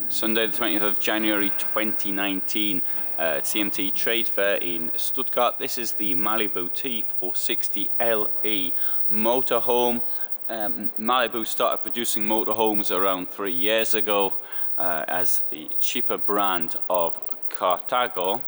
Sunday the 20th of January 2019 at CMT Trade Fair in Stuttgart. This is the Malibu T460 LE motorhome. Malibu started producing motorhomes around 3 years ago as the cheaper brand of Carthago.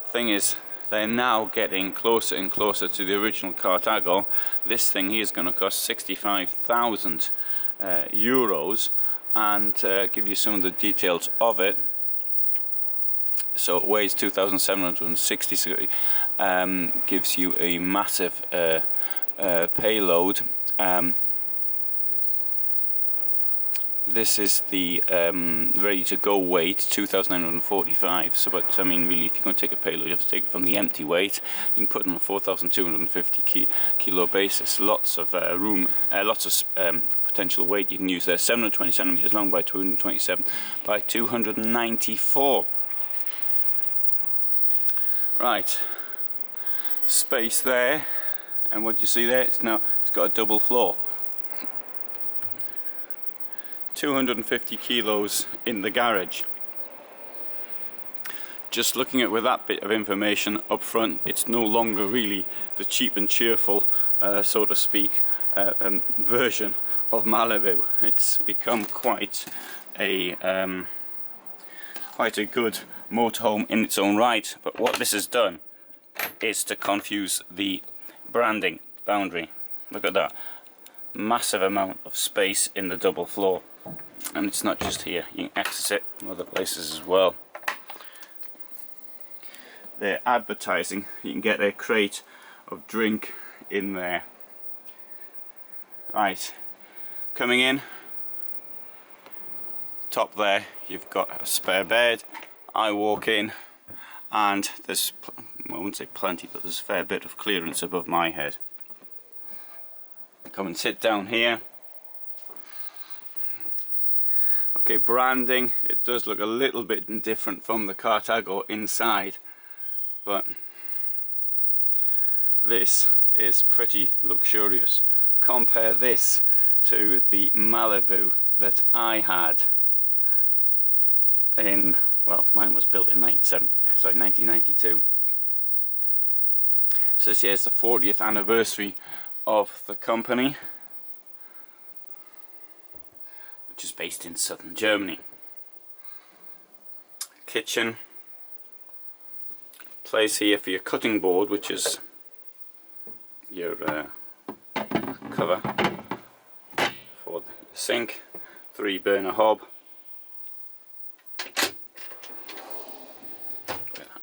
Thing is, they're now getting closer and closer to the original Carthago. This thing here is going to cost 65,000 euros, and give you some of the details of it. So it weighs 2,760, so it gives you a massive payload. This is the ready to go weight, 2,945. So, but I mean, really, if you're going to take a payload, you have to take it from the empty weight. You can put it on a 4,250 kilo basis. Lots of room, lots of potential weight you can use there. 720 centimeters long by 227 by 294. Right, space there, and what you see there, it's got a double floor. 250 kilos in the garage. Just looking at with that bit of information up front, it's no longer really the cheap and cheerful, so to speak, version of Malibu. It's become quite a good motorhome in its own right. But what this has done is to confuse the branding boundary. Look at that. Massive amount of space in the double floor. And it's not just here, you can access it from other places as well. They're advertising, you can get a crate of drink in there. Right, coming in, top there, you've got a spare bed. I walk in, and there's, well, I wouldn't say plenty, but there's a fair bit of clearance above my head. Come and sit down here. Okay, branding, it does look a little bit different from the Carthago inside, but this is pretty luxurious. Compare this to the Malibu that I had in, well, mine was built in 1992. So this year is the 40th anniversary of the company, which is based in southern Germany. Kitchen, place here for your cutting board, which is your cover for the sink, 3-burner hob.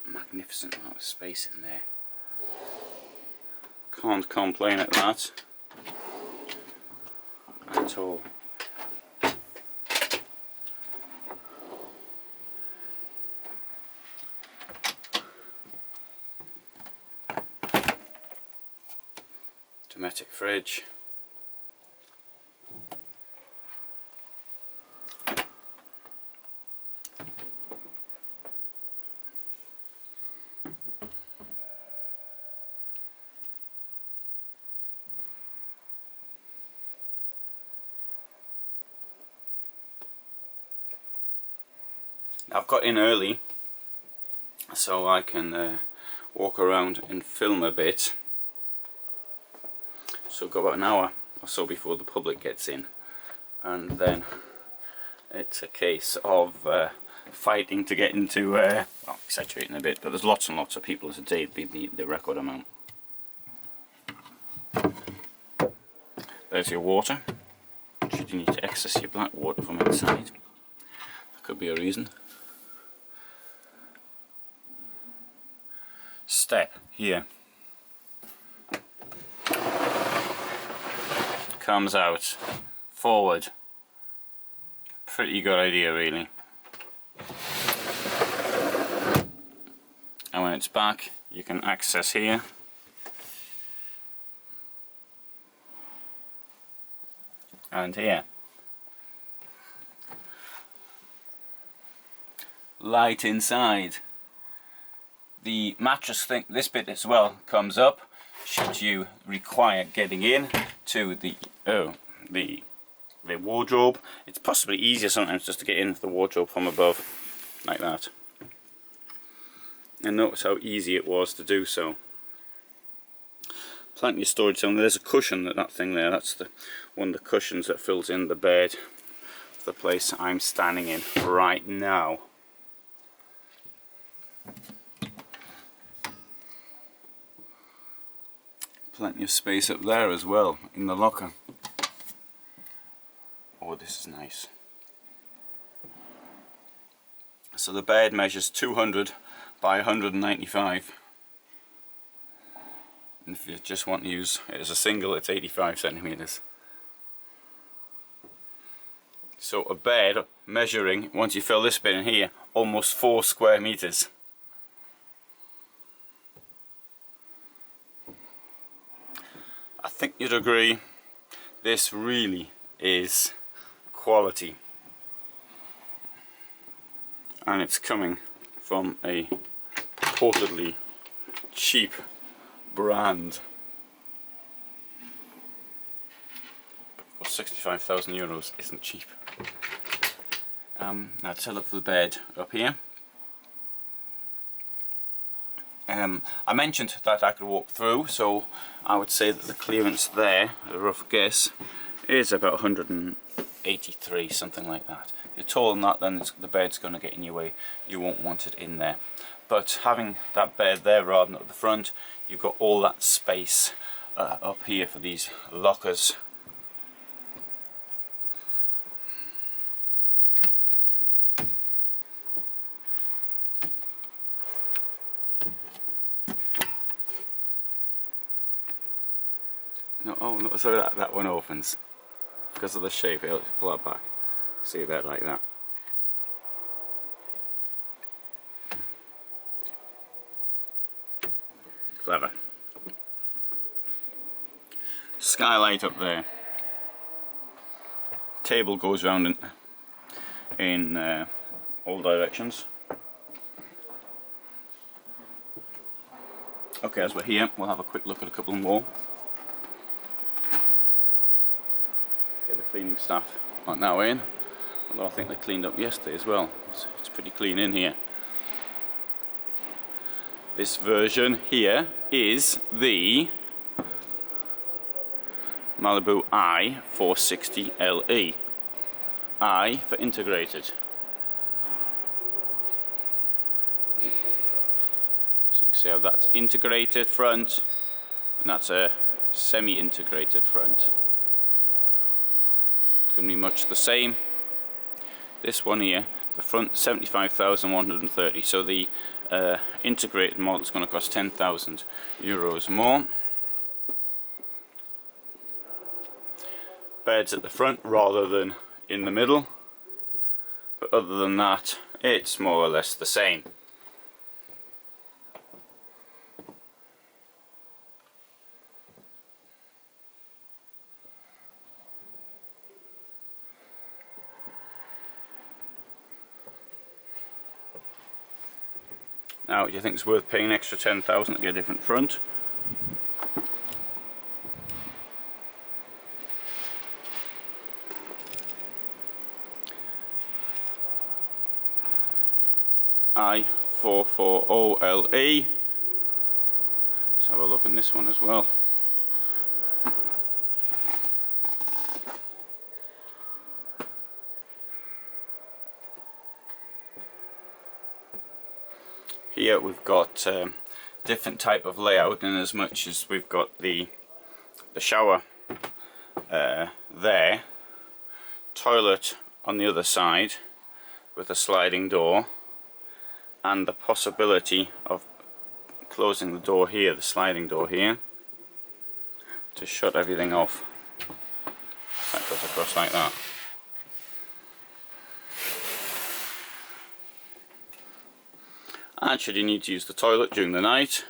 Magnificent amount of space in there. Can't complain at that at all. Domestic fridge. I've got in early so I can walk around and film a bit. So I've got about an hour or so before the public gets in, and then it's a case of fighting to get into, well, exaggerating a bit, but there's lots and lots of people today, the record amount. There's your water, should you need to access your black water from inside. That could be a reason. Step here. Comes out forward. Pretty good idea, really. And when it's back, you can access here. And here. Light inside. The mattress thing, this bit as well, comes up should you require getting in to the the wardrobe. It's possibly easier sometimes just to get into the wardrobe from above, like that. And notice how easy it was to do so. Plenty of storage down there. There's a cushion, that thing there, that's one of the cushions that fills in the bed of the place I'm standing in right now. Plenty of space up there as well in the locker. Oh, this is nice. So the bed measures 200 by 195. And if you just want to use it as a single, it's 85 centimeters. So a bed measuring, once you fill this bit in here, almost 4 square meters. I think you'd agree, this really is quality. And it's coming from a reportedly cheap brand. Of course, 65,000 euros isn't cheap. Now to look for the bed up here. I mentioned that I could walk through, so I would say that the clearance there, a rough guess, is about 183, something like that. If you're taller than that, then the bed's going to get in your way. You won't want it in there. But having that bed there rather than at the front, you've got all that space up here for these lockers. No, oh no, sorry, that one opens because of the shape. Let's pull that back. See a bit like that. Clever. Skylight up there. Table goes round in all directions. Okay, as we're here, we'll have a quick look at a couple more. Get the cleaning staff not now in, although I think they cleaned up yesterday as well. It's pretty clean in here. This version here is the Malibu i460 LE. I for integrated. So you can see how that's integrated front, and that's a semi-integrated front. It's going to be much the same. This one here, the front 75,130. So the integrated model is going to cost 10,000 euros more. Beds at the front rather than in the middle, but other than that, it's more or less the same. Now, do you think it's worth paying an extra 10,000 to get a different front? i440LE. Let's have a look in this one as well. Here we've got different type of layout, in as much as we've got the shower there, toilet on the other side with a sliding door, and the possibility of closing the door here, the sliding door here, to shut everything off. That goes across like that. And should you need to use the toilet during the night,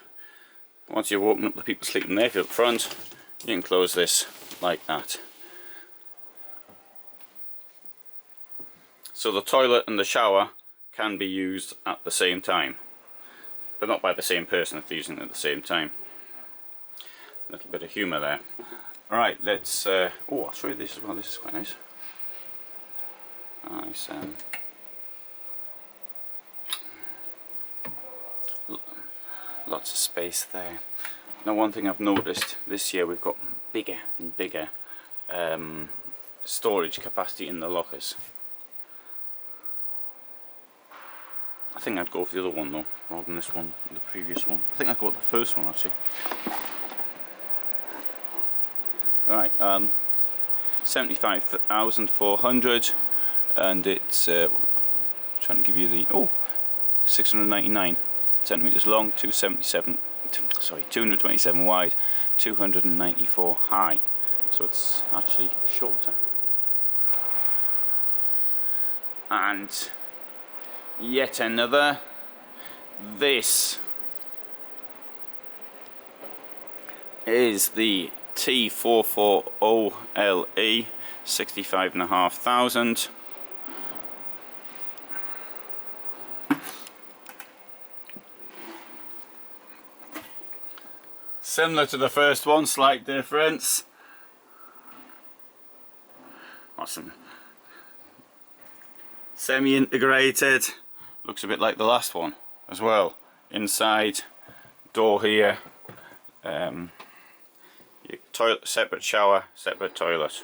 once you've woken up the people sleeping there, if you're up front, you can close this like that. So the toilet and the shower can be used at the same time, but not by the same person if they're using it at the same time. A little bit of humour there. Alright, let's... oh, I'll show you this as well. This is quite nice. Nice. Lots of space there. Now, one thing I've noticed this year, we've got bigger and bigger storage capacity in the lockers. I think I'd go for the other one though, rather than this one, the previous one. I think I'd go with the first one actually. Right, 75,400, and it's trying to give you the 699 centimeters long, 227 wide, 294 high. So it's actually shorter. And yet another. This is the T440LE, 65,500. Similar to the first one, slight difference. Awesome. Semi-integrated. Looks a bit like the last one as well. Inside, door here. Toilet, separate shower, separate toilet.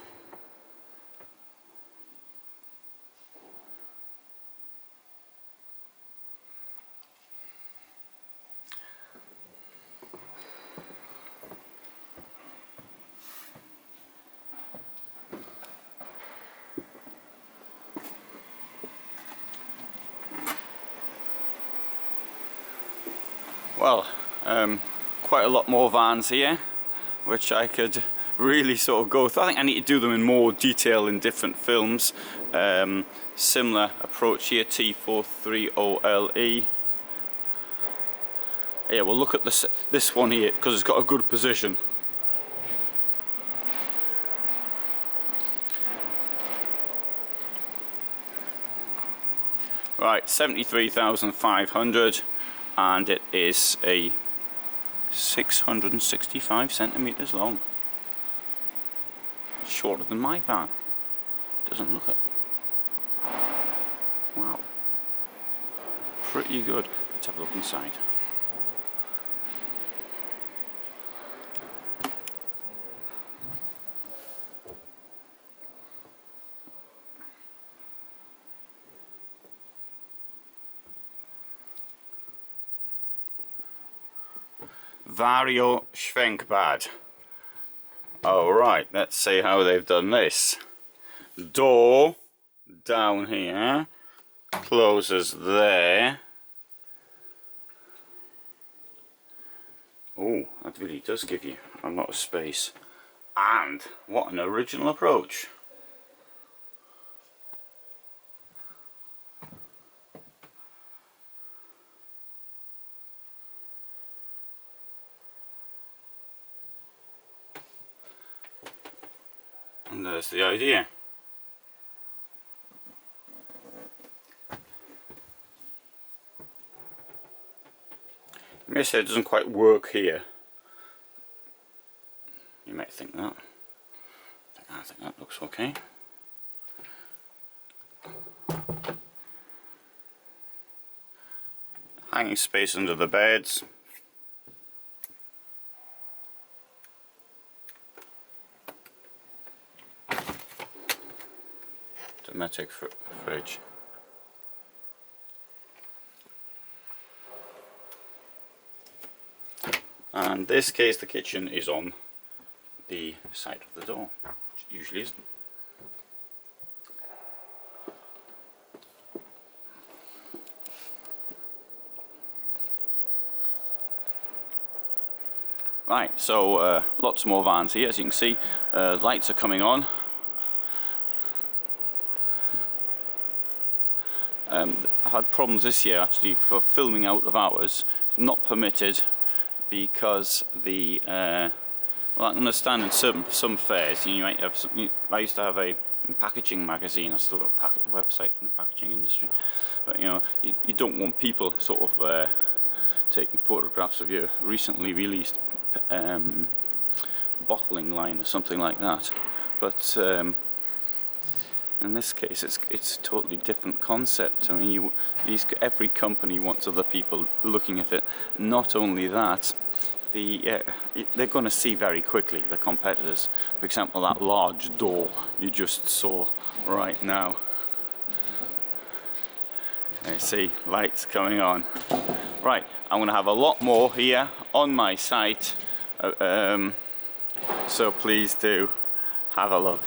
Well, quite a lot more vans here, which I could really sort of go through. I think I need to do them in more detail in different films. Similar approach here, T430LE. Yeah, we'll look at this one here because it's got a good position. Right, 73,500, and it is a 665 centimeters long. Shorter than my van. Doesn't look it. Wow. Pretty good. Let's have a look inside. Vario Schwenkbad. Alright, let's see how they've done this. Door down here, closes there. Oh, that really does give you a lot of space. And what an original approach. And there's the idea. You may say it doesn't quite work here. You might think that. I think that looks okay. Hanging space under the beds. Domestic fridge. And in this case the kitchen is on the side of the door, which it usually isn't. Right, so lots more vans here, as you can see. Lights are coming on. I had problems this year actually for filming out of hours, not permitted because the well, I understand in some fairs you might have some, I used to have a packaging magazine. I still got a website from the packaging industry, but you know you don't want people sort of taking photographs of your recently released bottling line or something like that. But In this case, it's a totally different concept. I mean, every company wants other people looking at it. Not only that, they're going to see very quickly, the competitors. For example, that large door you just saw right now. I see lights coming on. Right, I'm going to have a lot more here on my site, so please do have a look.